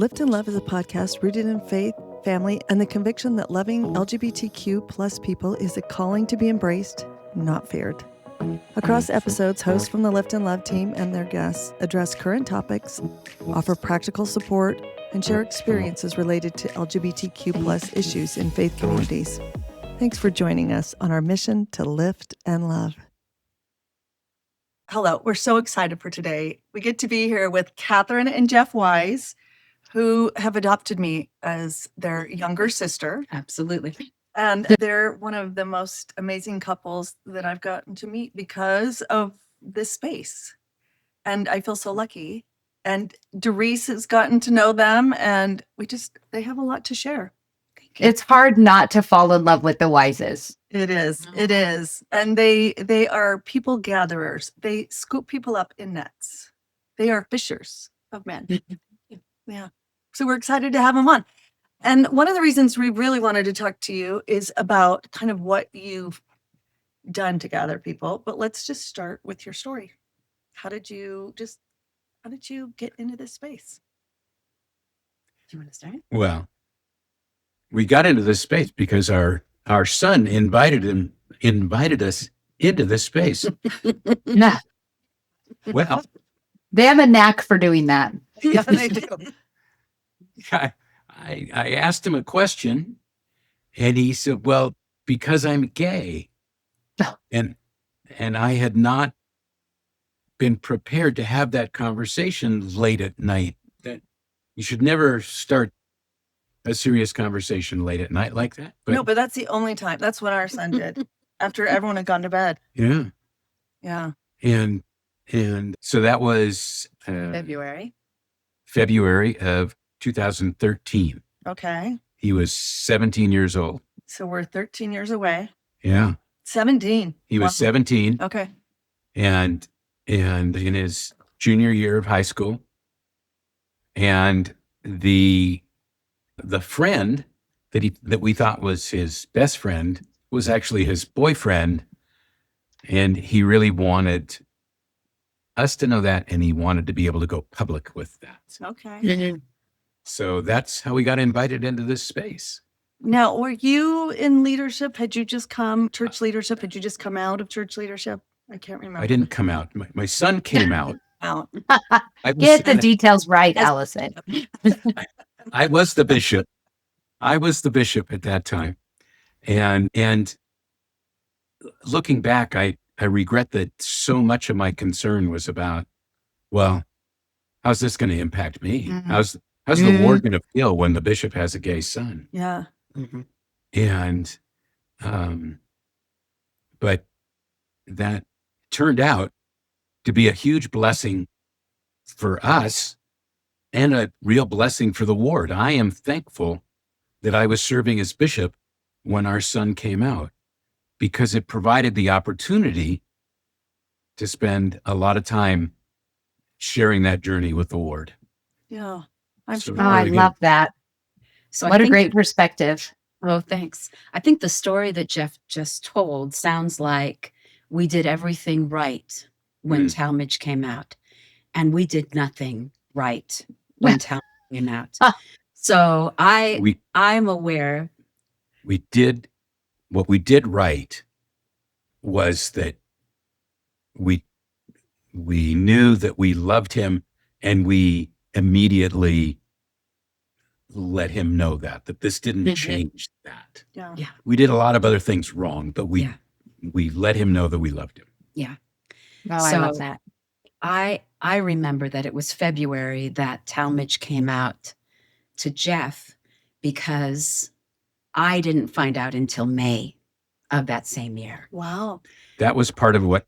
Lift+Love is a podcast rooted in faith, family, and the conviction that loving LGBTQ plus people is a calling to be embraced, not feared. Across episodes, hosts from the Lift+Love team and their guests address current topics, offer practical support, and share experiences related to LGBTQ plus issues in faith communities. Thanks for joining us on our mission to lift and love. Hello, we're so excited for today. We get to be here with Katherine and Jeff Wise, who have adopted me as their younger sister. Absolutely. And they're one of the most amazing couples that I've gotten to meet because of this space. And I feel so lucky. And Darice has gotten to know them, and they have a lot to share. It's hard not to fall in love with the Wises. It is. It is. And they are people gatherers. They scoop people up in nets. They are fishers of men. Yeah. So we're excited to have them on. And one of the reasons we really wanted to talk to you is about kind of what you've done to gather people. But let's just start with your story. How did you get into this space? Do you want to start? Well, we got into this space because our son invited us into this space. Nah, Well, they have a knack for doing that. Yeah, they do. I asked him a question, and he said, "Well, because I'm gay," and I had not been prepared to have that conversation late at night. That you should never start a serious conversation late at night like that. No, but that's the only time. That's what our son did after everyone had gone to bed. yeah, Yeah. and so that was February of 2013. Okay. He was 17 years old. So we're 13 years away. Yeah. 17. He was 17 Okay. and in his junior year of high school. And the friend that we thought was his best friend was actually his boyfriend. And he really wanted us to know that, and he wanted to be able to go public with that. Okay. So that's how we got invited into this space. Now, were you in leadership? Had you just come church leadership? Had you just come out of church leadership? I can't remember. I didn't come out. My son came out. Out. Get the details right, Allison. I was the bishop. I was the bishop at that time. And looking back, I regret that so much of my concern was about, well, how's this going to impact me? Mhm. How's the ward going to feel when the bishop has a gay son? Yeah. And, but that turned out to be a huge blessing for us and a real blessing for the ward. I am thankful that I was serving as bishop when our son came out, because it provided the opportunity to spend a lot of time sharing that journey with the ward. Yeah. So- Oh, I love that. So What a great perspective. Oh, thanks. I think the story that Jeff just told sounds like we did everything right when Talmage came out, and we did nothing right when Talmage came out. So I'm aware. What we did right was that we knew that we loved him, and we immediately let him know that this didn't change that. Yeah. Yeah. We did a lot of other things wrong, but we let him know that we loved him. Yeah. Oh, I So- love that. I remember that it was February that Talmage came out to Jeff, because I didn't find out until May of that same year. Wow. That was part of what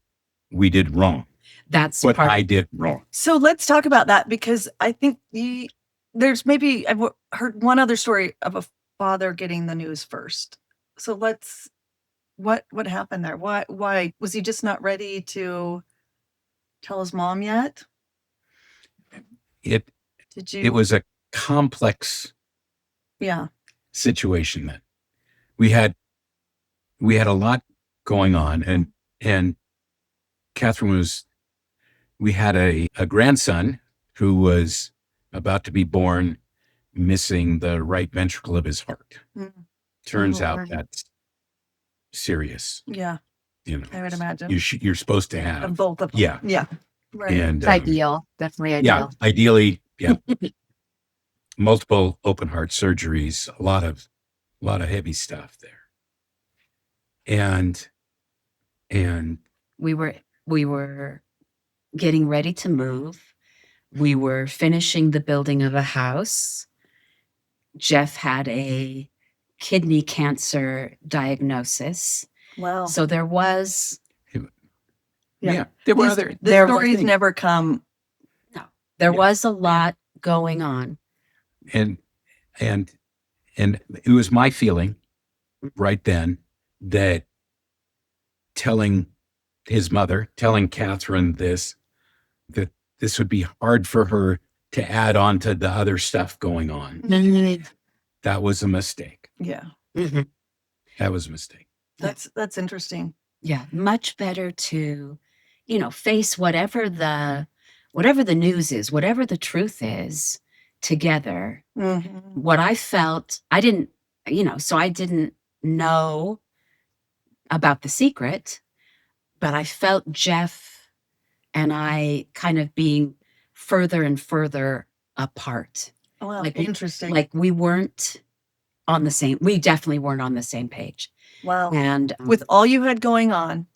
we did wrong. That's What part. I did wrong. So let's talk about that, because I think there's maybe I've heard one other story of a father getting the news first. So what happened there? Why was he just not ready to tell his mom yet? It Did you? it was a complex Yeah. situation that we had a lot going on, and Katherine we had a grandson who was about to be born missing the right ventricle of his heart. Mm. Turns Oh, out Lord. that's serious. Yeah, You know, I would imagine. you're supposed to have. Both of them. Yeah. Yeah. Right. And It's ideal. Definitely yeah, ideal. ideally, yeah. Multiple open heart surgeries, a lot of heavy stuff there. And We were getting ready to move. We were finishing the building of a house. Jeff had a kidney cancer diagnosis. Wow. So there was yeah, there were These- other. the there stories things. never come. there Yeah. was a lot going on. And it was my feeling right then that telling his mother, telling Katherine that this would be hard for her to add on to the other stuff going on. That was a mistake. Yeah. Mhm. That was a mistake. That's interesting. Yeah, much better to, face whatever the news is, whatever the truth is, together. Mhm. What I felt, I didn't know about the secret, but I felt Jeff and I kind of being further and further apart. Well, Like interesting. Like we definitely weren't on the same page. Wow. And With all you had going on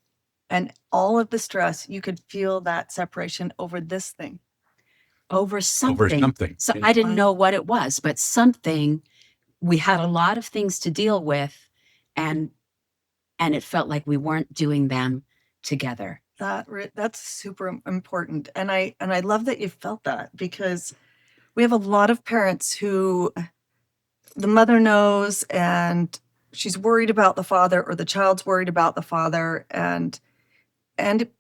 and all of the stress, you could feel that separation over this thing. over something. Over something. So I didn't know what it was, but something. We had a lot of things to deal with, and it felt like we weren't doing them together. That's super important. And I love that you felt that, because we have a lot of parents who the mother knows and she's worried about the father, or the child's worried about the father, and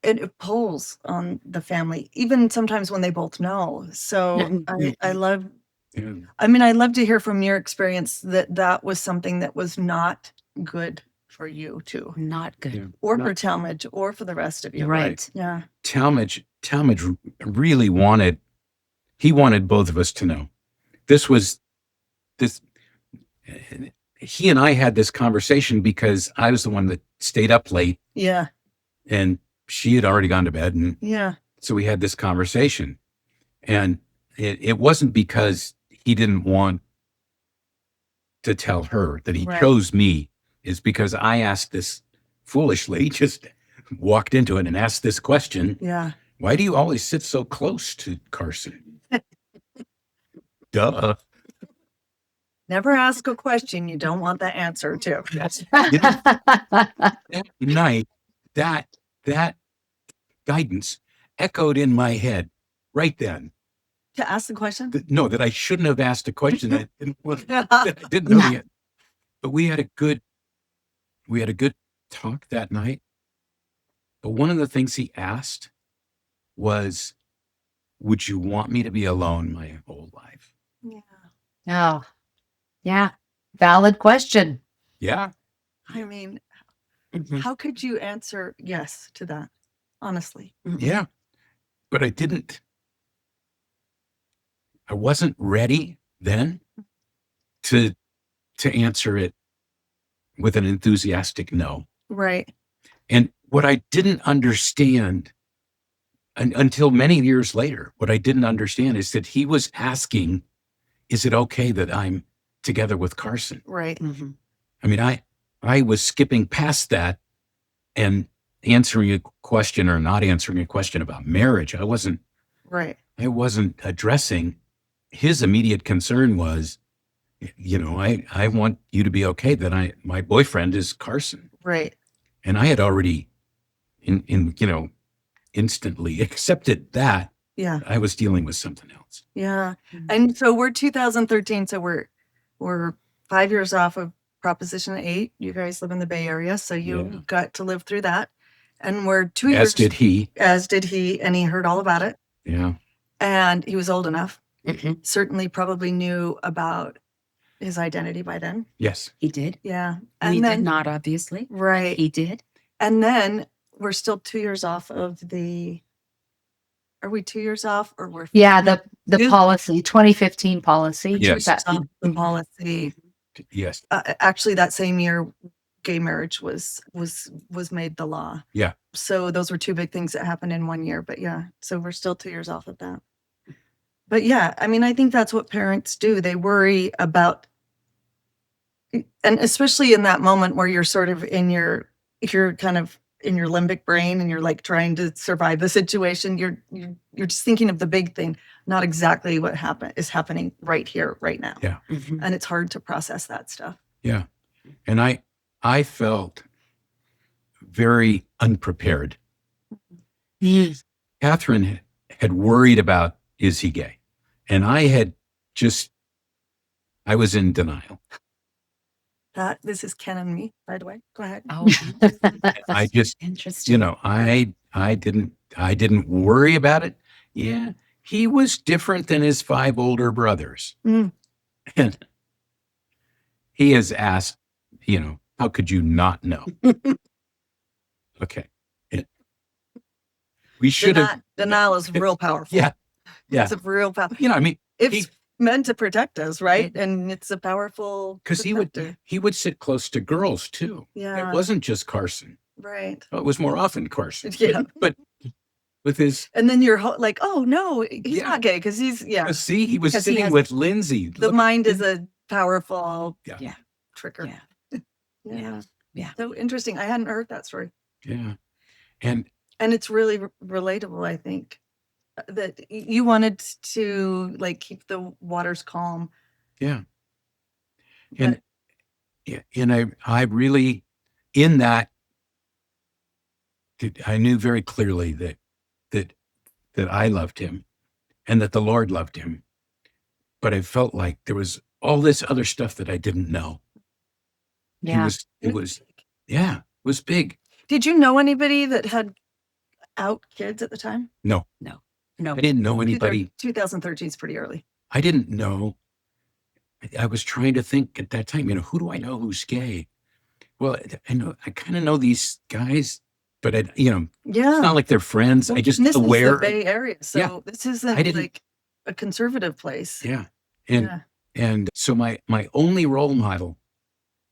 it pulls on the family, even sometimes when they both know. So I love, Yeah. I mean, I love to hear from your experience that was something that was not good for you too, Not good. Yeah. or No. for Talmage, or for the rest of you. Right. Yeah. Talmage really wanted both of us to know. He and I had this conversation because I was the one that stayed up late Yeah. and she had already gone to bed. And Yeah. so we had this conversation, and it wasn't because he didn't want to tell her that he Right. chose me. It's because I asked this foolishly, just walked into it and asked this question. Yeah. Why do you always sit so close to Carson? Duh. Never ask a question you don't want the answer to. That's that night, that guidance echoed in my head right then. To ask the question? No, that I shouldn't have asked a question that I didn't know the answer. But we had a good talk that night. But one of the things he asked was, would you want me to be alone my whole life? Yeah. Oh, yeah. Valid question. Yeah. I mean, Mhm. how could you answer yes to that? Honestly. Mhm. Yeah. But I wasn't ready then to answer it with an enthusiastic no. Right. And what I didn't understand until many years later, what I didn't understand is that he was asking, is it okay that I'm together with Carson? Right. Mhm. I mean, I was skipping past that and answering a question or not answering a question about marriage. I wasn't addressing his immediate concern was, I want you to be okay that my boyfriend is Carson. Right. And I had already instantly accepted that. Yeah. I was dealing with something else. Yeah. Mhm. And so we're 2013. So we're 5 years off of Proposition 8. You guys live in the Bay Area, so you Yeah. got to live through that. And we're 2 As years. did he. As did he, and he heard all about it. Yeah. And he was old enough. Mhm. Certainly, probably knew about his identity by then. Yes. He did. Yeah. We And then did not, obviously. right. He did. And then we're still 2 years off of the Are we 2 years off or we're Yeah, the Two- policy, 2015 policy. Yes. That- off the policy? Yes. Actually, that same year, gay marriage was made the law. Yeah. So those were two big things that happened in 1 year. But yeah, so we're still 2 years off of that. But yeah, I mean, I think that's what parents do. They worry about, and especially in that moment where you're sort of if you're kind of in your limbic brain and you're like trying to survive the situation, you're just thinking of the big thing, not exactly what is happening right here, right now. Yeah. Mhm. And it's hard to process that stuff. Yeah. And I felt very unprepared. Katherine had worried about, is he gay? And I was in denial. This is Ken and me, by the way. Go ahead. Oh, I just, interesting. I didn't worry about it. Yeah. He was different than his 5 older brothers. Mm. And he has asked, how could you not know? Okay. We should have. Denial is real powerful. Yeah. Yeah. It's a real powerful. I mean, It's meant to protect us, right? And it's a powerful. because protector. he would sit close to girls too. Yeah. It wasn't just Carson. Right. Well, it was more often Carson. Yeah. But with his, And then you're like, oh no, he's Yeah. not gay because he's see, he was 'Cause he sitting has- with Lindsay. The Look- mind is a powerful Yeah. trigger. Yeah. Yeah. Yeah. So interesting. I hadn't heard that story. Yeah. And And it's really relatable, I think, that you wanted to like keep the waters calm. yeah. And I really, in that, I knew very clearly that I loved him and that the Lord loved him. But I felt like there was all this other stuff that I didn't know. Yeah. It was big. Did you know anybody that had out kids at the time? No, No. I didn't know anybody. 2013 is pretty early. I didn't know. I was trying to think at that time, who do I know who's gay? Well, I kind of know these guys, but it's Yeah. not like they're friends. I just And this aware. is the Bay Area, so Yeah. this isn't I didn't- like a conservative place. Yeah. And, Yeah. and so my only role model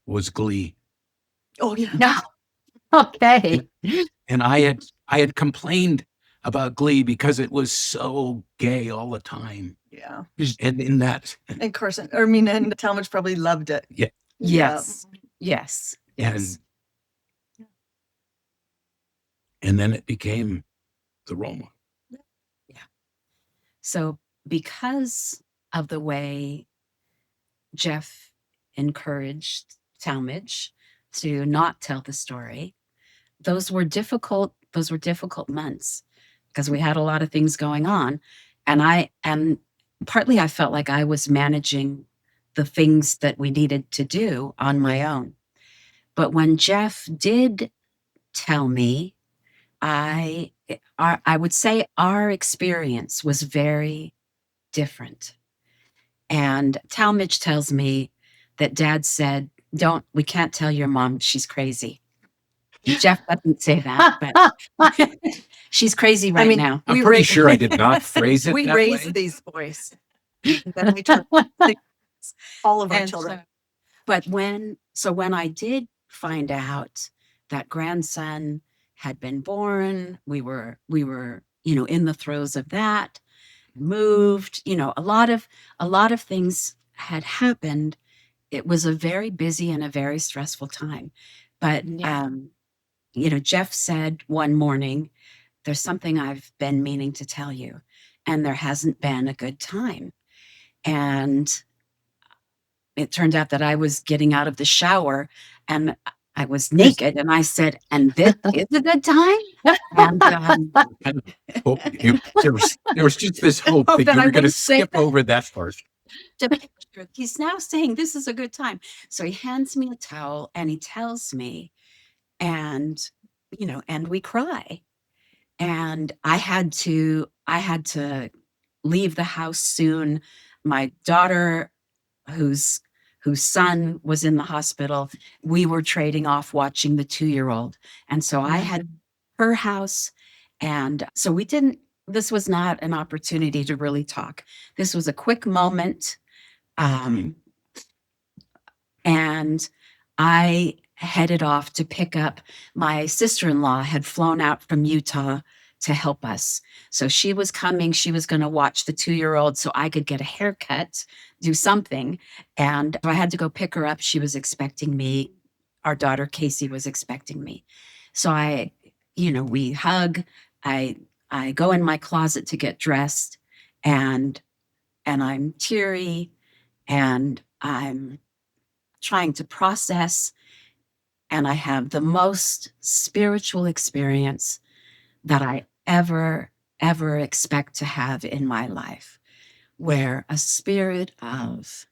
was Glee. Oh yeah. No. Okay. And I had complained about Glee because it was so gay all the time. Yeah. And in that, And and Talmage probably loved it. Yes. Yes. Yes. and then it became the role model. So, because of the way Jeff encouraged Talmage to not tell the story, those were difficult months because we had a lot of things going on. And partly I felt like I was managing the things that we needed to do on my own. But when Jeff did tell me, I would say our experience was very different. And Talmage tells me that Dad said, we can't tell your mom she's crazy. Jeff doesn't say that, but she's crazy right now. I'm We pretty raised- sure I did not phrase it We that raised way. these boys. And then we turned all of our And children. But when I did find out that grandson had been born, we were, in the throes of that, moved, a lot of things had happened. It was a very busy and a very stressful time. But, Jeff said one morning, there's something I've been meaning to tell you, and there hasn't been a good time. And it turned out that I was getting out of the shower and I was naked, and I said, and this is a good time? And, There was just this hope Oh, that that you I were going to wouldn't say skip that. over that part. he's now saying this is a good time. So he hands me a towel and he tells me, and we cry. And I had to leave the house soon. My daughter, whose son was in the hospital, we were trading off watching the 2-year-old. And so I had her house. And so we didn't this was not an opportunity to really talk. This was a quick moment. And I headed off to pick up my sister-in-law had flown out from Utah to help us. So she was coming, she was going to watch the 2-year-old so I could get a haircut, do something. And I had to go pick her up. She was expecting me. Our daughter, Casey, was expecting me. So we hug. I go in my closet to get dressed, and I'm teary, and I'm trying to process. And I have the most spiritual experience that I ever expect to have in my life, where a spirit of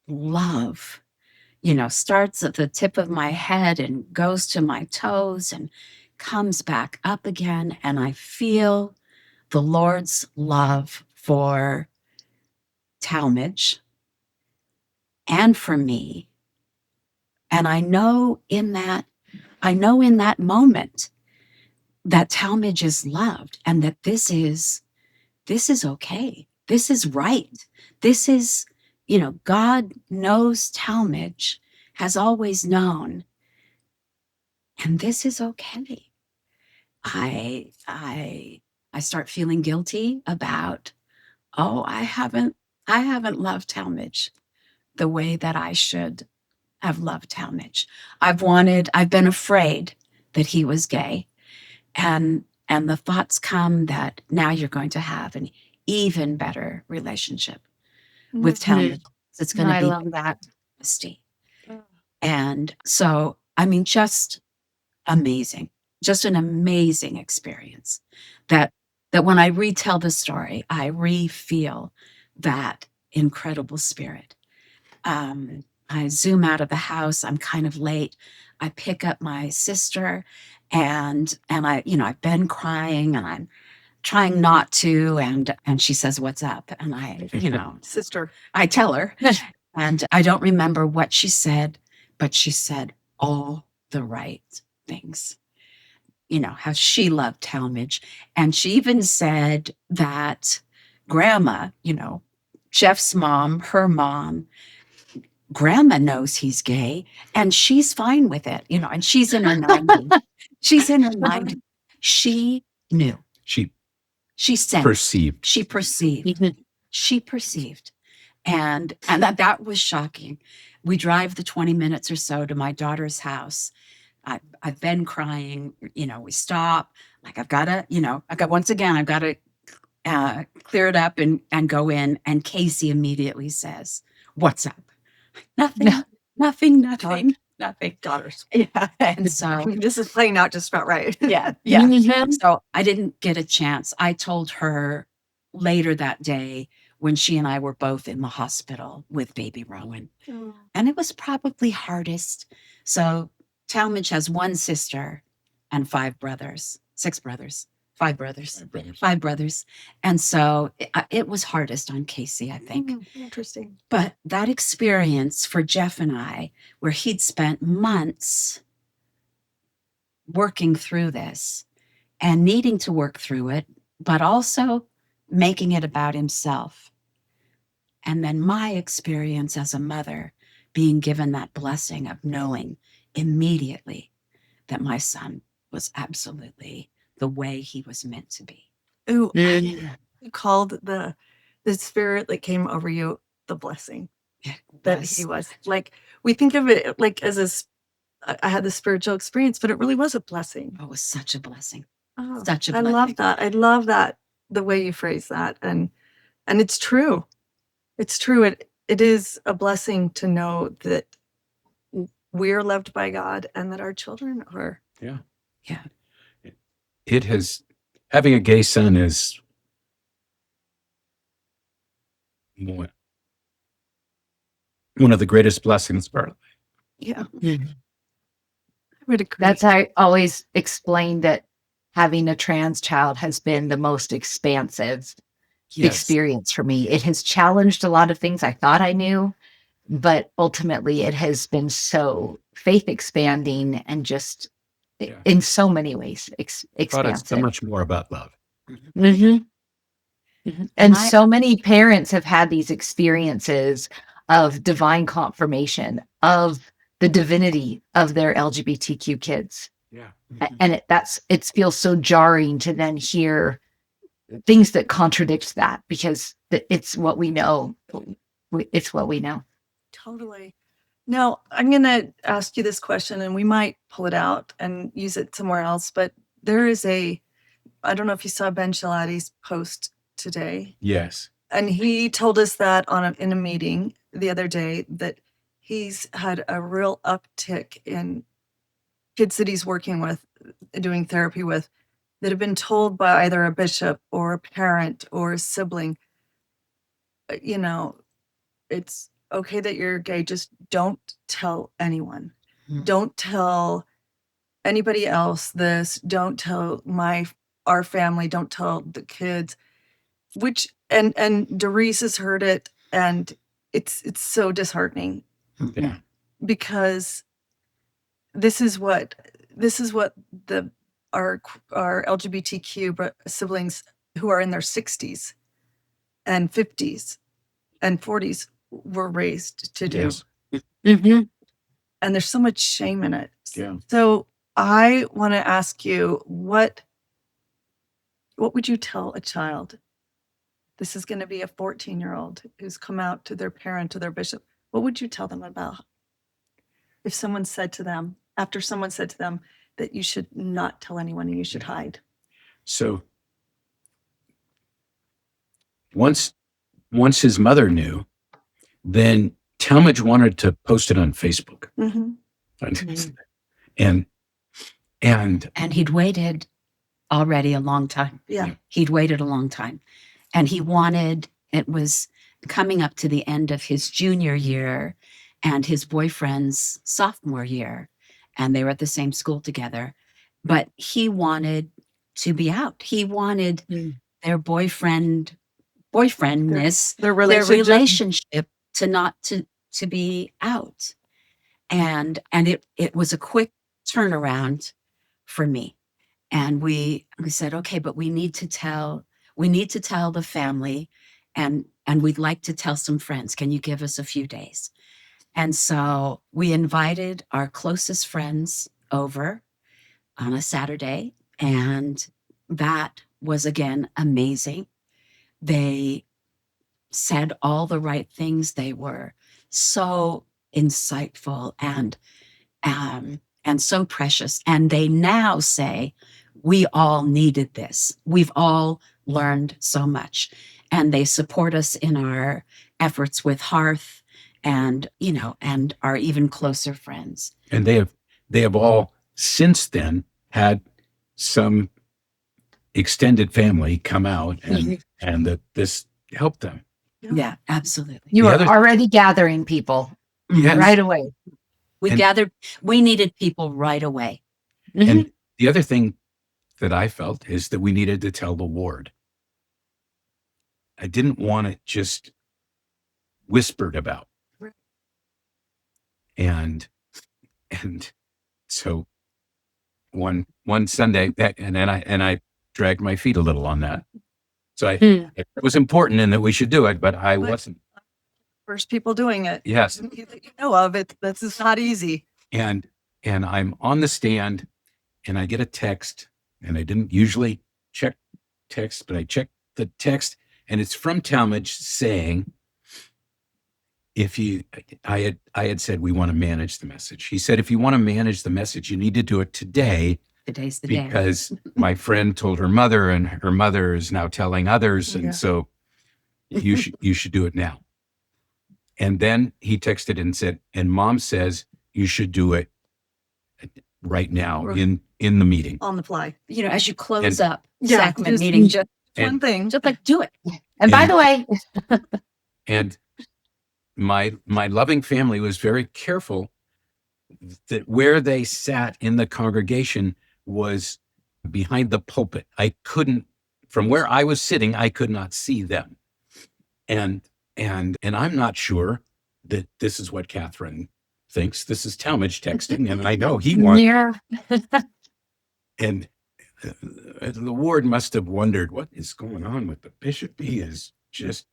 love, starts at the tip of my head and goes to my toes and comes back up again. And I feel the Lord's love for Talmage and for me. And I know in that moment that Talmage is loved, and that this is okay. This is right. This is, God knows Talmage, has always known, and this is okay. I start feeling guilty about, I haven't loved Talmage the way that I should have loved Talmage. I've been afraid that he was gay. And the thoughts come that now you're going to have an even better relationship with Talmage. It's going to be love that. honesty. And so, just amazing, just an amazing experience that when I retell the story, I re-feel that incredible spirit. I zoom out of the house. I'm kind of late. I pick up my sister, and I've been crying, and I'm trying not to. And she says, "What's up?" And Sister. I tell her, and I don't remember what she said, but she said all the right things. How she loved Talmage. And she even said that Grandma, Jeff's mom, her mom, Grandma knows he's gay, and she's fine with it, and she's in her 90s. She's in her 90s. She knew. She sensed. Perceived. She perceived. She perceived. And that was shocking. We drive the 20 minutes or so to my daughter's house. I've been crying, we stop. Like, I've got to clear it up and go in. And Casey immediately says, "What's up?" Nothing. Daughters. Yeah. And so This is playing out just about right. yeah. So I didn't get a chance. I told her later that day, when she and I were both in the hospital with baby Rowan. Oh. And it was probably hardest. So Talmage has one sister and 5 brothers. And so it was hardest on Casey, I think. Interesting. But that experience for Jeff and I, where he'd spent months working through this and needing to work through it, but also making it about himself. And then my experience as a mother, being given that blessing of knowing immediately that my son was absolutely the way he was meant to be. Ooh, you called the spirit that came over you the blessing. That he was. Like, we think of it like as I had the spiritual experience, but it really was a blessing. Oh, it was such a blessing. Oh, Such a I blessing. love that. I love that, the way you phrase that. And it's true. It's true. It is a blessing to know that we're loved by God and that our children are. Yeah. Yeah. Having a gay son is one of the greatest blessings of our life. Yeah. I would agree. That's how I always explain that having a trans child has been the most expansive experience for me. It has challenged a lot of things I thought I knew, but ultimately it has been so faith expanding and just in so many ways Taught us so expansive. much more about love. Mhm. And My- so many parents have had these experiences of divine confirmation of the divinity of their LGBTQ kids. Yeah. And it feels so jarring to then hear things that contradict that, because it's what we know. It's what we know. Totally. Now, I'm going to ask you this question, and we might pull it out and use it somewhere else. But there is I don't know if you saw Ben Shalati's post today, Yes. and he told us that in a meeting the other day that he's had a real uptick in kids that he's working with, doing therapy with, that have been told by either a bishop or a parent or a sibling, you know, it's okay that you're gay. Just don't tell anyone. Mhm. Don't tell anybody else this. Don't tell our family. Don't tell the kids. And Darice has heard it, and it's so disheartening Yeah. because this is what our LGBTQ siblings who are in their 60s and 50s and 40s were raised to do. Yes. Mhm. And there's so much shame in it. Yeah. So I want to ask you, what would you tell a child? This is going to be a 14-year-old who's come out to their parent, to their bishop. What would you tell them about if someone said to them, after someone said to them that you should not tell anyone and you should hide? So once his mother knew, then Talmage wanted to post it on Facebook. Mm-hmm. And And he'd waited already a long time. Yeah. He'd waited a long time. And it was coming up to the end of his junior year and his boyfriend's sophomore year. And they were at the same school together. But he wanted to be out. He wanted their boyfriendness, Their their relationship. relationship to be out. And it was a quick turnaround for me. And we said, okay, but we need to tell the family, and we'd like to tell some friends. Can you give us a few days? And so we invited our closest friends over on a Saturday, and that was again amazing. They said all the right things. They were so insightful and so precious. And they now say, we all needed this. We've all learned so much. And they support us in our efforts with Hearth and our even closer friends. and they have all since then had some extended family come out and that this helped them. Yeah, absolutely. You The are other- already gathering people Yes. right away. We needed people right away. And the other thing that I felt is that we needed to tell the ward. I didn't want it just whispered about. Right. And so one Sunday I dragged my feet a little on that. So it was important and that we should do it, but I wasn't. First people doing it. Yes. That you know of it. This is not easy. And I'm on the stand and I get a text, and I didn't usually check text, but I checked the text, and it's from Talmage saying, I had said, we want to manage the message. He said, if you want to manage the message, you need to do it today, Today's the day. because my friend told her mother, and her mother is now telling others. And Yeah. so you should do it now. And then he texted and said, and mom says you should do it right now in the meeting. On the fly. As you close up Yeah, sacrament just- meeting, just One thing. like do it. And by the way, And my loving family was very careful that where they sat in the congregation was behind the pulpit. From where I was sitting, I could not see them. And I'm not sure that this is what Katherine thinks. This is Talmage texting, and I know he wants. yeah, And the ward must have wondered what is going on with the bishop. He is just,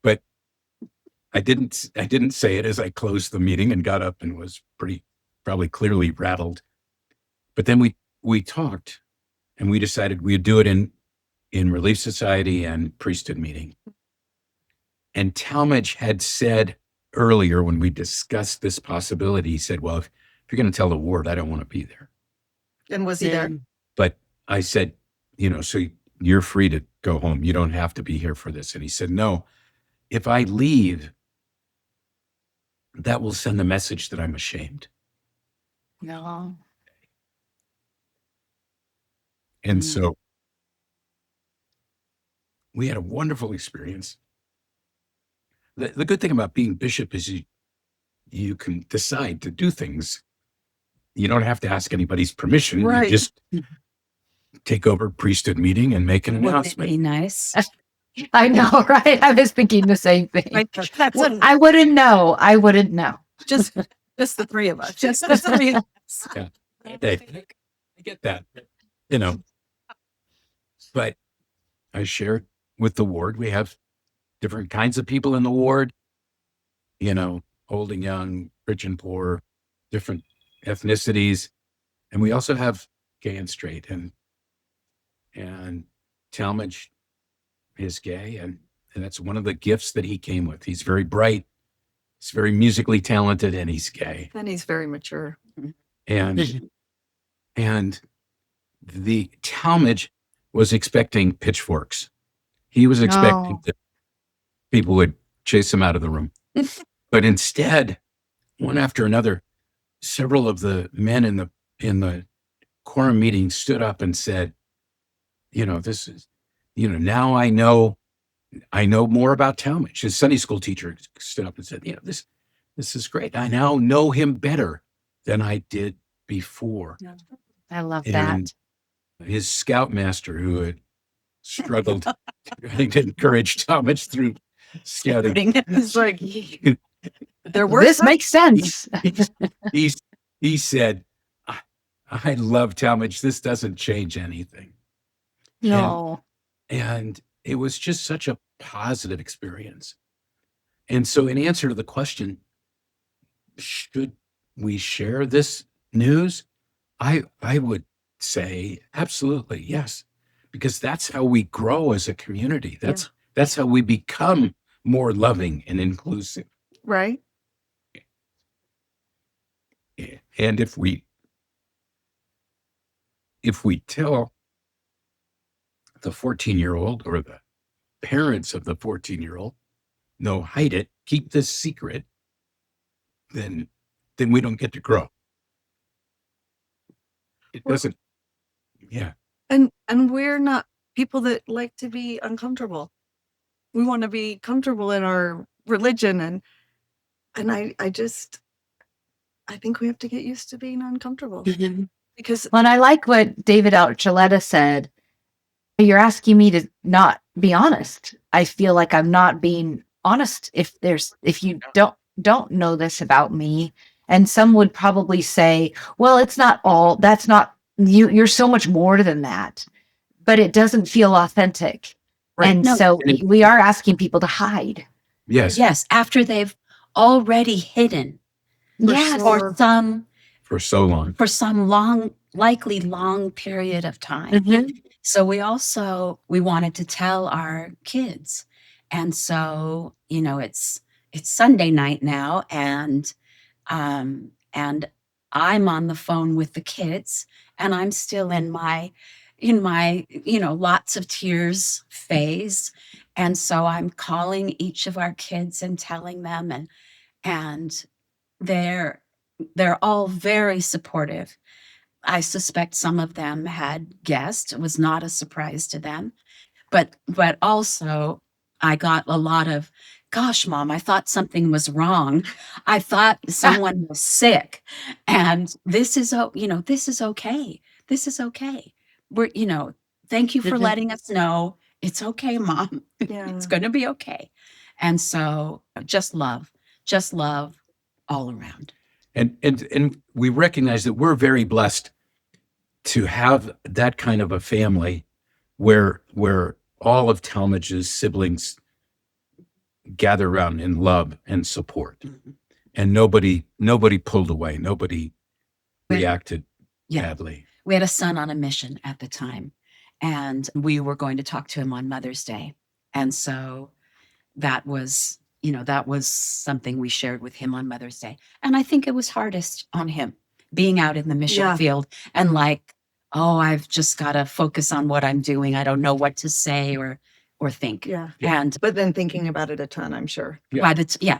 but I didn't say it as I closed the meeting and got up and was probably clearly rattled. But then we talked and we decided we'd do it in Relief Society and priesthood meeting. And Talmage had said earlier when we discussed this possibility, he said, well, if you're going to tell the ward, I don't want to be there. And was he there? But I said, so you're free to go home. You don't have to be here for this. And he said, no, if I leave, that will send the message that I'm ashamed. No. And so we had a wonderful experience. The good thing about being bishop is you can decide to do things. You don't have to ask anybody's permission. Right. You just take over priesthood meeting and make an Wouldn't it announcement. be nice? I know, right? I was thinking the same thing. Right. That's Well, I wouldn't know. just the three of us. Just the three of us. Yeah. I get that. But I shared with the ward, we have different kinds of people in the ward, old and young, rich and poor, different ethnicities. And we also have gay and straight, and Talmage is gay. And that's one of the gifts that he came with. He's very bright. He's very musically talented, and he's gay. And he's very mature. And the Talmage was expecting pitchforks. He was expecting that people would chase him out of the room. But instead, one after another, several of the men in the quorum meeting stood up and said, this is, now I know more about Talmage. His Sunday school teacher stood up and said, this is great. I now know him better than I did before. I love that. And his scoutmaster, who had struggled to encourage Talmage through scouting, It's like there were This makes sense. he said, I love Talmage. This doesn't change anything. No. And it was just such a positive experience. And so in answer to the question, should we share this news? I would say absolutely yes, because that's how we grow as a community. That's how we become more loving and inclusive. right. And if we tell the 14-year-old or the parents of the 14-year-old, no, hide it, keep this secret, then we don't get to grow. It doesn't. Yeah. And we're not people that like to be uncomfortable. We want to be comfortable in our religion, and I think we have to get used to being uncomfortable because Well, and I like what David Archuleta said. You're asking me to not be honest. I feel like I'm not being honest if you don't know this about me. And some would probably say, well, it's not all, that's not you. You're so much more than that, but it doesn't feel authentic. Right. And No. so we are asking people to hide. Yes. Yes, after they've already hidden Yes. sure. For so long. for some likely long period of time. Mhm. So we wanted to tell our kids. And so, it's Sunday night now, and I'm on the phone with the kids, and I'm still in my lots of tears phase. And so I'm calling each of our kids and telling them, and they're all very supportive. I suspect some of them had guessed. It was not a surprise to them. But also I got a lot of, gosh, Mom, I thought something was wrong. I thought someone was sick. And this is okay. This is okay. Thank you for Mhm. letting us know. It's okay, Mom. Yeah. It's going to be okay. And so just love all around. And we recognize that we're very blessed to have that kind of a family where all of Talmage's siblings gather around in love and support, and nobody pulled away, nobody reacted Yeah. badly. We had a son on a mission at the time, and we were going to talk to him on Mother's Day. And so that was something we shared with him on Mother's Day. And I think it was hardest on him being out in the mission Yeah. field and like, oh, I've just got to focus on what I'm doing. I don't know what to say or think. Yeah. And But then thinking about it a ton, I'm sure. Yeah.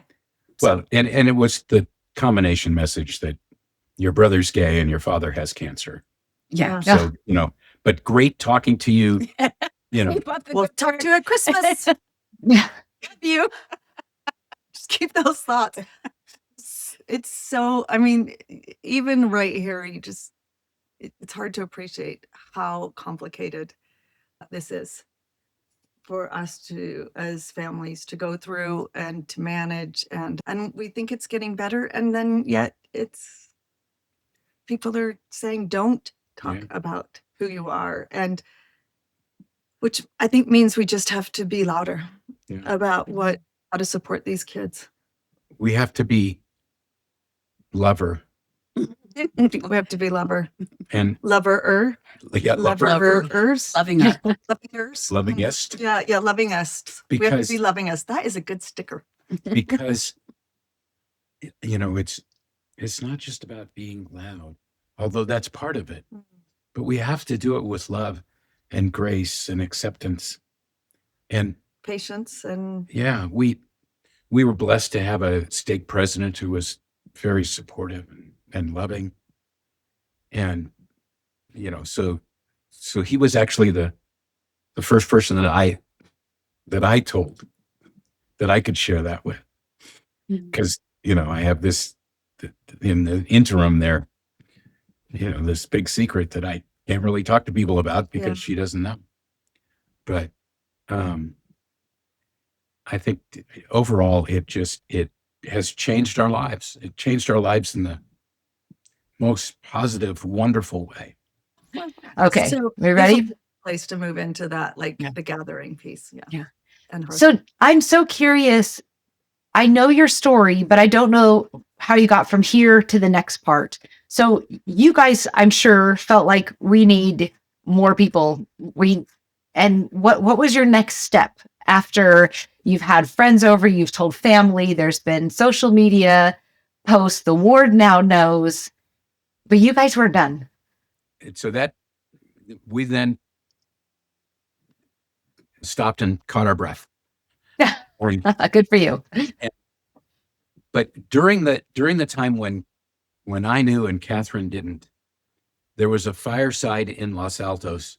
Well, and it was the combination message that your brother's gay and your father has cancer. Yeah. So, but great talking to you. We'll talk to you at Christmas. Yeah. Love you. Just keep those thoughts. It's so, even right here, it's hard to appreciate how complicated this is for us as families to go through and to manage. And we think it's getting better. And then yet people are saying, don't talk about who you are. And which I think means we just have to be louder about how to support these kids. We have to be lover We have to be lover. and Lover-er. Loverers. Loving her. Lovingers. lovingest, Yeah, lovingest. We have Because- to be lovingest. That is a good sticker. because it's not just about being loud, although that's part of it, but we have to do it with love and grace and acceptance. And Patience and we were blessed to have a stake president who was very supportive and loving. And, so he was actually the first person that I told that I could share that with. Because, I have this, in the interim there, this big secret that I can't really talk to people about because she doesn't know. But I think overall, it has changed our lives. It changed our lives in the most positive, wonderful way. Okay. So We ready? there's a place to move into that, like the gathering piece. Yeah. And her. So I'm so curious. I know your story, but I don't know how you got from here to the next part. So you guys, I'm sure, felt like we need more people. And what was your next step after you've had friends over, you've told family, there's been social media posts, the ward now knows, but you guys were done. And so that we then stopped and caught our breath. Good for you. But during the time when I knew and Katherine didn't, there was a fireside in Los Altos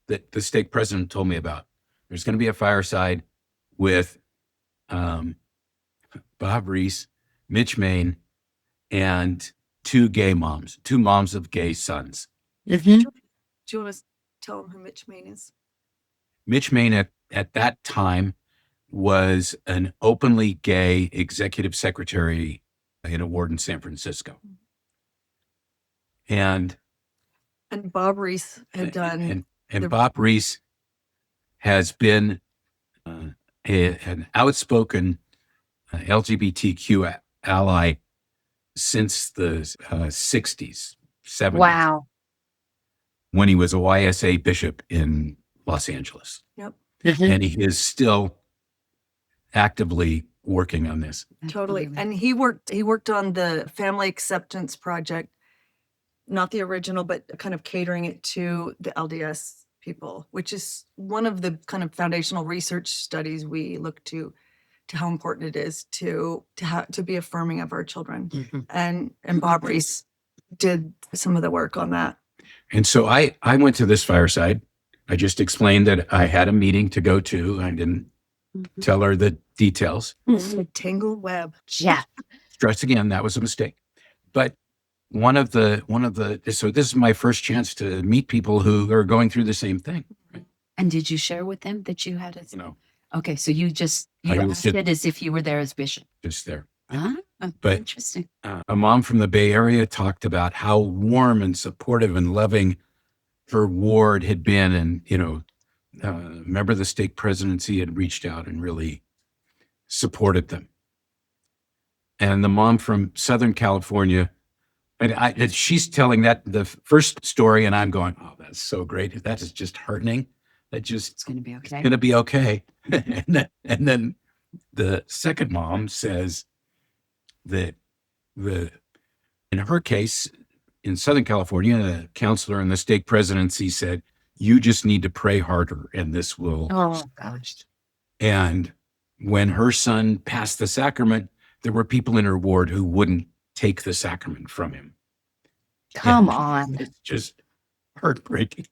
that the stake president told me about. There's going to be a fireside with Bob Rees, Mitch Mayne, and two moms of gay sons. Mm-hmm. Do you want to tell them who Mitch Mayne is? Mitch Mayne at that time was an openly gay executive secretary in a ward in San Francisco. And Bob Rees had done. and Bob Rees has been an outspoken LGBTQ ally since the 60s, 70s. Wow. When he was a YSA bishop in Los Angeles. Yep. And he is still actively working on this. Totally. And he worked on the Family Acceptance Project, not the original, but kind of catering it to the LDS people, which is one of the kind of foundational research studies we look to how important it is to be affirming of our children. And Bob Rees did some of the work on that. And so I went to this fireside. I just explained that I had a meeting to go to. I didn't tell her the details. It's a tangled web. Yeah. Stress again, that was a mistake. But so this is my first chance to meet people who are going through the same thing. And did you share with them that you had it? No, Okay, so you I was acted as if you were there as bishop. just there. But interesting. A mom from the Bay Area talked about how warm and supportive and loving her ward had been, and, remember the stake presidency had reached out and really supported them. And the mom from Southern California, and she's telling the first story, and I'm going, oh, that's so great. That is just heartening. It's going to be okay. Going to be okay. and then the second mom says that in her case, in Southern California, a counselor in the stake presidency said, you just need to pray harder and this will. Oh, gosh. And when her son passed the sacrament, there were people in her ward who wouldn't take the sacrament from him. Come And on. It's just heartbreaking.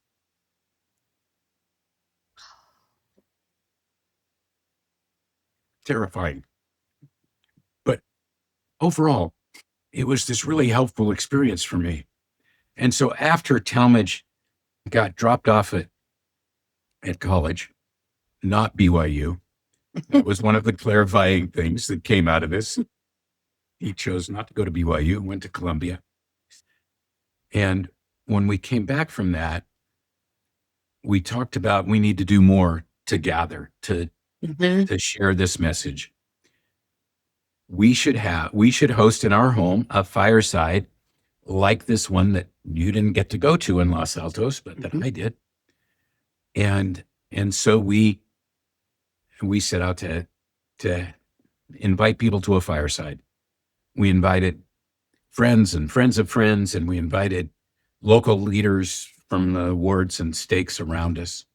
Terrifying. But overall, it was this really helpful experience for me. And so after Talmage got dropped off at college, not BYU, that was one of the clarifying things that came out of this. He chose not to go to BYU, went to Columbia. And when we came back from that, we talked about we need to do more to gather, to share this message. We should host in our home a fireside like this one that you didn't get to go to in Los Altos, but that I did. And so we set out to invite people to a fireside. We invited friends and friends of friends, and we invited local leaders from the wards and stakes around us.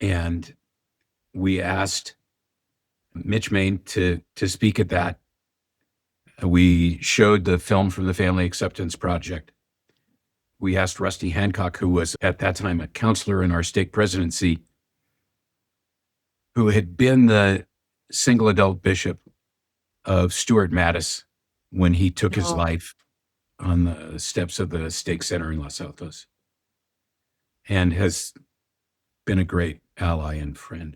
And we asked Mitch Mayne to speak at that. We showed the film from the Family Acceptance Project. We asked Rusty Hancock, who was at that time a counselor in our stake presidency, who had been the single adult bishop of Stuart Mattis when he took his life on the steps of the stake center in Los Altos, and has been a great ally and friend.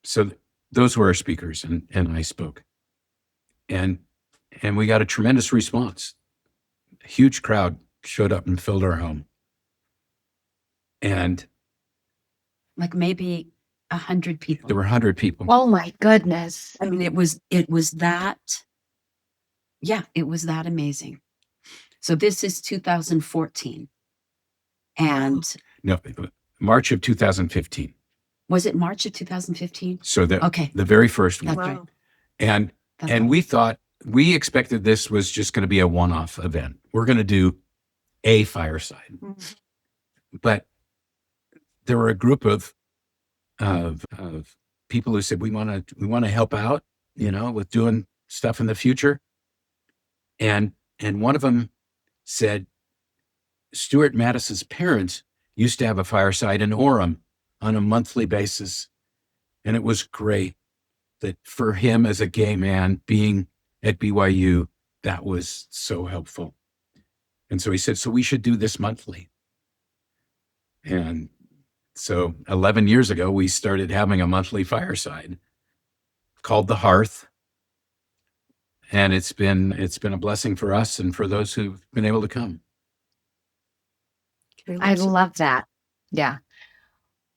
So those were our speakers, and I spoke. And we got a tremendous response. A huge crowd showed up and filled our home. And Like maybe 100 people. there were 100 people. Oh my goodness. I mean, it was that. Yeah, it was that amazing. So this is 2014. And No, March of 2015. was it March of 2015? So Okay. the very first one. That's right. Wow. And That's And right. we expected this was just going to be a one-off event. We're going to do a fireside. Mhm. But there were a group of people who said, we want to help out, with doing stuff in the future. And one of them said, Stuart Mattis's parents used to have a fireside in Orem on a monthly basis. And it was great that for him as a gay man being at BYU, that was so helpful. And so he said, so we should do this monthly. And so 11 years ago, we started having a monthly fireside called the Hearth. And it's been a blessing for us and for those who've been able to come. I love that. Yeah.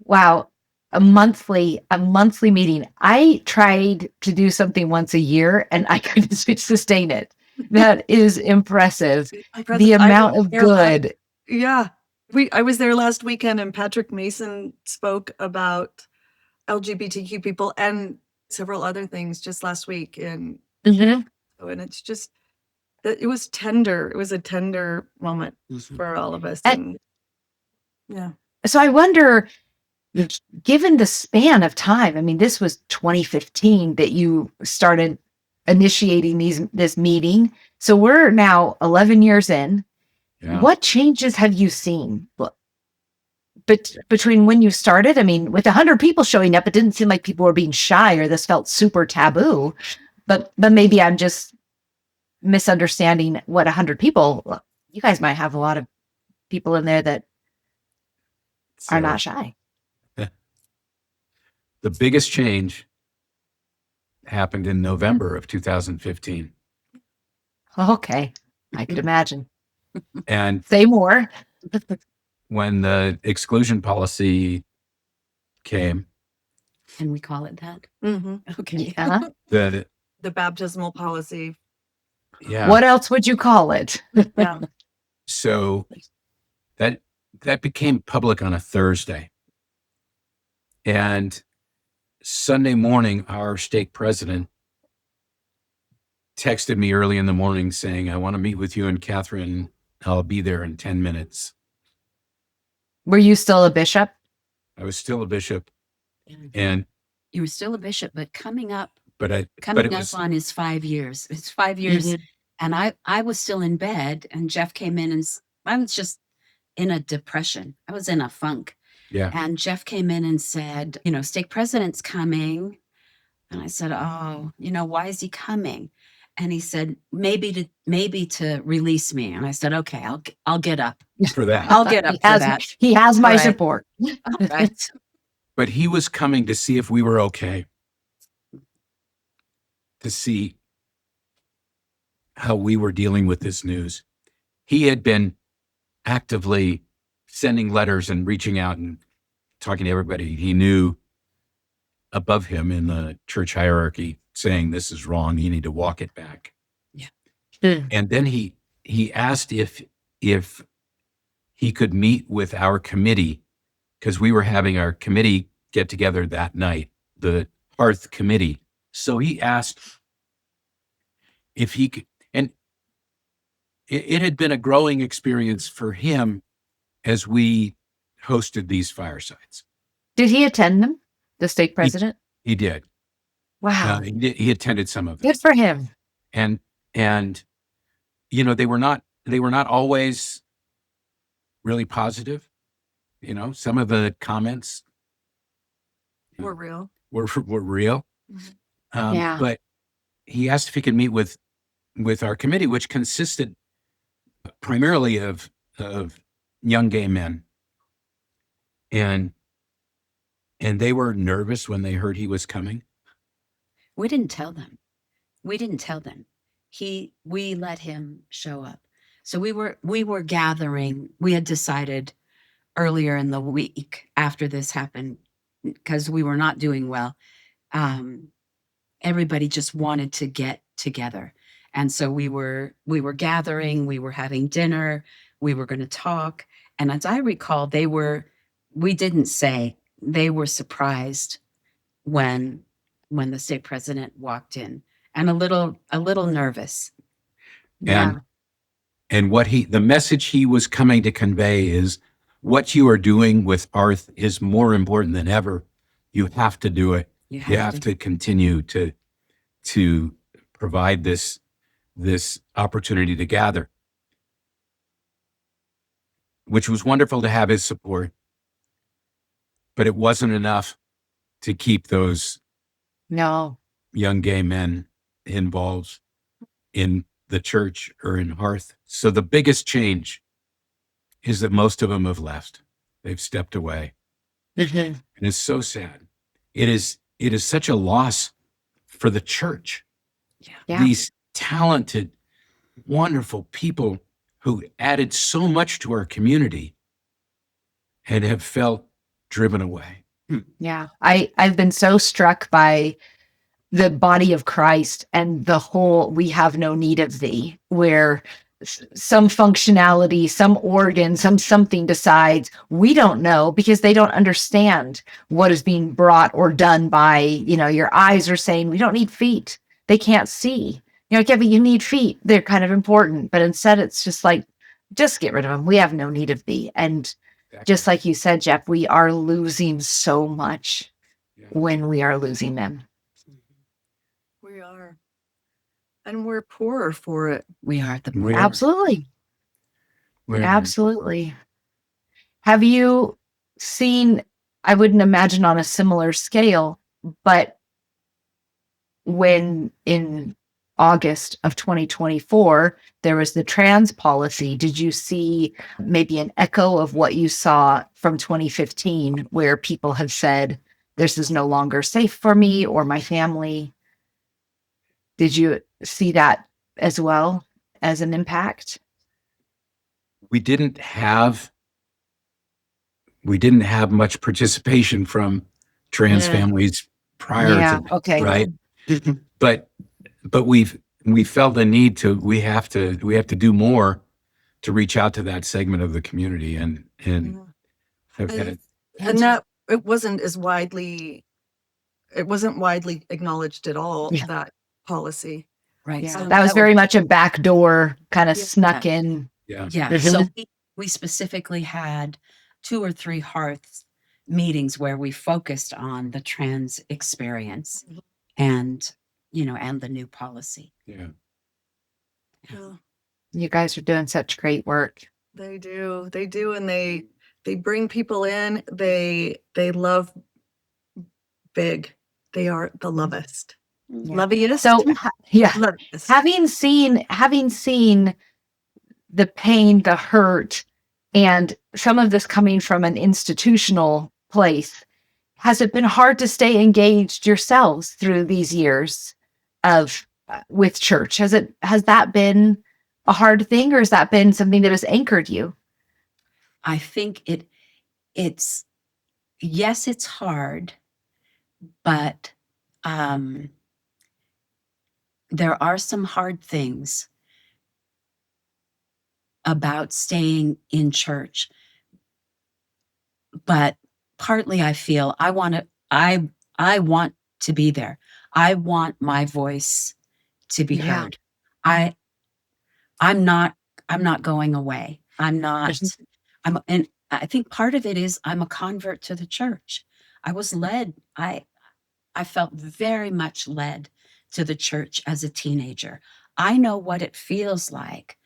Wow. A monthly meeting. I tried to do something once a year and I couldn't sustain it. That is impressive. The amount of good. Yeah. I was there last weekend and Patrick Mason spoke about LGBTQ people and several other things just last week. And it's just, it was tender. It was a tender moment for all of us. And yeah. So I wonder, given the span of time, I mean, this was 2015 that you started initiating this meeting. So we're now 11 years in. Yeah. What changes have you seen? But between when you started, I mean, with 100 people showing up, it didn't seem like people were being shy or this felt super taboo. But maybe I'm just misunderstanding what 100 people. You guys might have a lot of people in there that are not shy. The biggest change happened in November of 2015. Okay, I could imagine. And Say more. when the exclusion policy came, Can we call it that? Mhm. Okay. Yeah. the The baptismal policy. yeah. What else would you call it? Yeah. So that became public on a Thursday. And Sunday morning, our stake president texted me early in the morning saying, I want to meet with you and Katherine. I'll be there in 10 minutes. Were you still a bishop? I was still a bishop, and You were still a bishop, but coming up but it was on his 5 years. It's 5 years. Mhm. And I was still in bed, and Jeff came in, and I was just in a depression. I was in a funk. yeah. And Jeff came in and said, stake president's coming. And I said, oh, why is he coming? And he said, maybe to release me. And I said, okay, I'll get up. For that. I'll get up for that. He has my Right. support. All right. But he was coming to see if we were okay, to see how we were dealing with this news. He had been actively sending letters and reaching out and talking to everybody he knew above him in the church hierarchy, saying, this is wrong. You need to walk it back. Mm. And then he asked if he could meet with our committee, because we were having our committee get together that night, the Hearth committee. So he asked if he could, and it had been a growing experience for him as we hosted these firesides. Did he attend them? The stake president? He did. Wow. He attended some of them. Good for him. And they were not always really positive. Some of the comments We're real. were real. Yeah. But he asked if he could meet with our committee, which consisted primarily of young gay men. And they were nervous when they heard he was coming. We didn't tell them. We let him show up. So we were gathering. We had decided earlier in the week after this happened, because we were not doing well. Everybody just wanted to get together. And so we were gathering, we were having dinner, we were going to talk. And as I recall, we didn't say, they were surprised when the state president walked in, and a little nervous. Yeah. And the message he was coming to convey is, what you are doing with Hearth is more important than ever. You have to do it. You have to continue to provide this opportunity to gather, which was wonderful to have his support. But it wasn't enough to keep those No. young gay men involved in the church or in Hearth. So the biggest change is that most of them have left. They've stepped away. Mhm. And it's so sad. It is such a loss for the church. Yeah. These talented, wonderful people who added so much to our community and have felt driven away. Yeah. I've been so struck by the body of Christ and the whole "we have no need of thee," where some functionality, some organ, something decides we don't know, because they don't understand what is being brought or done by, your eyes are saying we don't need feet. They can't see. Okay, but you need feet. They're kind of important. But instead it's just like, just get rid of them. We have no need of thee. And just like you said, Jeff, we are losing so much when we are losing them. We are. And we're poorer for it. We are the We are. Absolutely. We're- Absolutely. Have you seen, I wouldn't imagine on a similar scale, but when in August of 2024, there was the trans policy, did you see maybe an echo of what you saw from 2015, where people have said, this is no longer safe for me or my family? Did you see that as well as an impact? We didn't have we didn't have much participation from trans Yeah. families prior Yeah. to, Okay. right? But we felt the need to, we have to do more to reach out to that segment of the community and have had, And that it wasn't widely acknowledged at all, Yeah. that policy. Right. Yeah. So That was very much a backdoor kind of Yeah. snuck in. yeah. Yeah. Mhm. So we specifically had 2 or 3 Hearth meetings where we focused on the trans experience and, and the new policy. Yeah. Yeah, You guys are doing such great work. they do. They do. And they bring people in. They love big. They are the lovest. Yeah. Lovingest. So yeah, Lovingest. having seen the pain, the hurt, and some of this coming from an institutional place, has it been hard to stay engaged yourselves through these years of with church? Has that been a hard thing, or has that been something that has anchored you? I think it's yes, it's hard, but there are some hard things about staying in church. But partly I feel I want to be there. I want my voice to be Yeah. heard. I'm not going away. And I think part of it is I'm a convert to the church. I was led. I felt very much led to the church as a teenager. I know what it feels like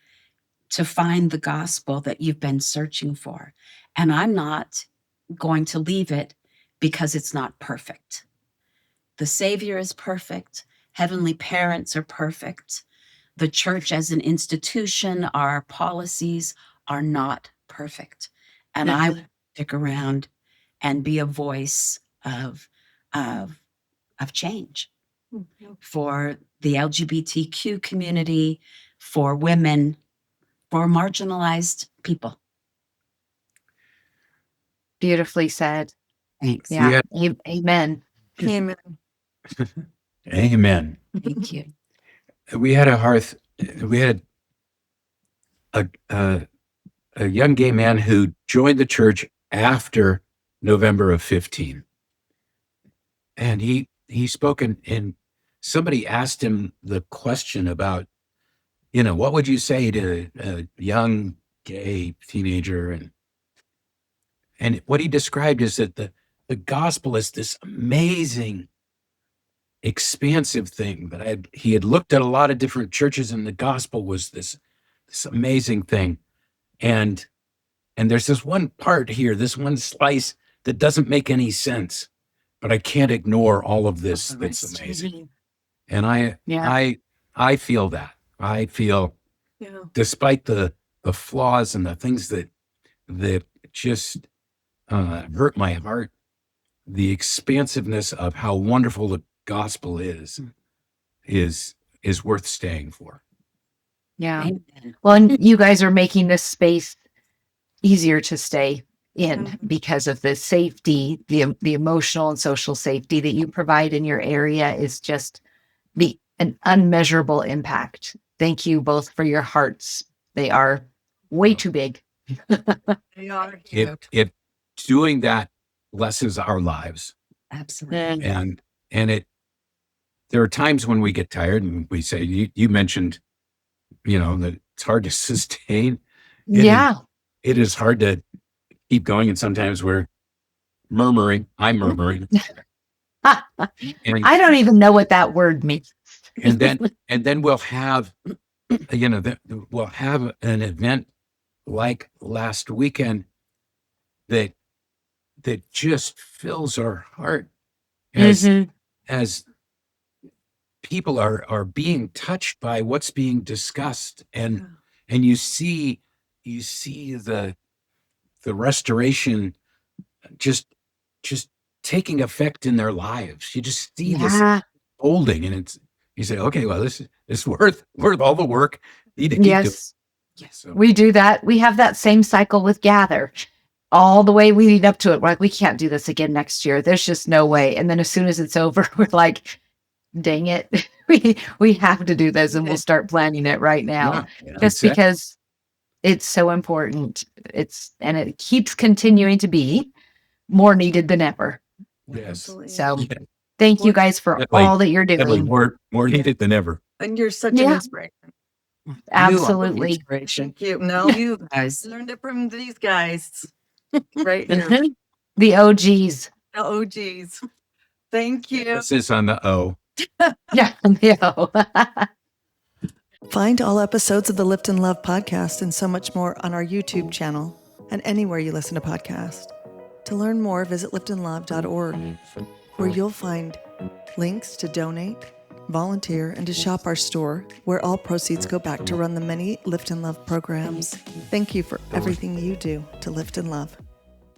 to find the gospel that you've been searching for. And I'm not going to leave it because it's not perfect. The Savior is perfect. Heavenly parents are perfect. The church as an institution, our policies are not perfect. And I will stick around and be a voice of change for the LGBTQ community, for women, for marginalized people. Beautifully said. Thanks. Yeah. Amen. Amen. Amen. Thank you. We had a young gay man who joined the church after November of 15. And he spoke and somebody asked him the question about, what would you say to a young gay teenager? And what he described is that the gospel is this amazing, expansive thing that he had looked at a lot of different churches, and the gospel was this amazing thing. And there's this one part here, this one slice that doesn't make any sense, but I can't ignore all of this that's amazing. And I feel that. I feel, despite the flaws and the things that just hurt my heart, the expansiveness of how wonderful the gospel is worth staying for. Yeah. Amen. Well, and you guys are making this space easier to stay in because of the safety, the emotional and social safety that you provide in your area is just an unmeasurable impact. Thank you both for your hearts. They are way too big. They are. It doing that blesses our lives. Absolutely. And there are times when we get tired and we say, you mentioned, that it's hard to sustain. It is hard to keep going. And sometimes we're murmuring. I'm murmuring. I don't even know what that word means. and then we'll have, we'll have an event like last weekend that just fills our heart as people are being touched by what's being discussed, and you see the restoration just taking effect in their lives. You just see this holding, and you say, okay, well, this is worth all the work. Need to keep doing. Yes. So. We do that. We have that same cycle with Gather. all the way we lead up to it. We're like, we can't do this again next year. There's just no way. And then as soon as it's over, we're like, dang it, we have to do this, and we'll start planning it right now, just because it's so important. And it keeps continuing to be more needed than ever. Yes. Absolutely. So thank you guys for Definitely. all that you're Definitely doing. more needed than ever. And you're such an Yeah. inspiration. Absolutely. Inspiration. Thank you. No, You guys. learned it from these guys. Right here. The OGs. Oh, geez. Thank you. This is on the O. Yeah. Find all episodes of the Lift and Love podcast and so much more on our YouTube channel and anywhere you listen to podcasts. To learn more, visit liftandlove.org, where you'll find links to donate, volunteer, and to shop our store, where all proceeds go back to run the many Lift and Love programs. Thank you for everything you do to lift and love.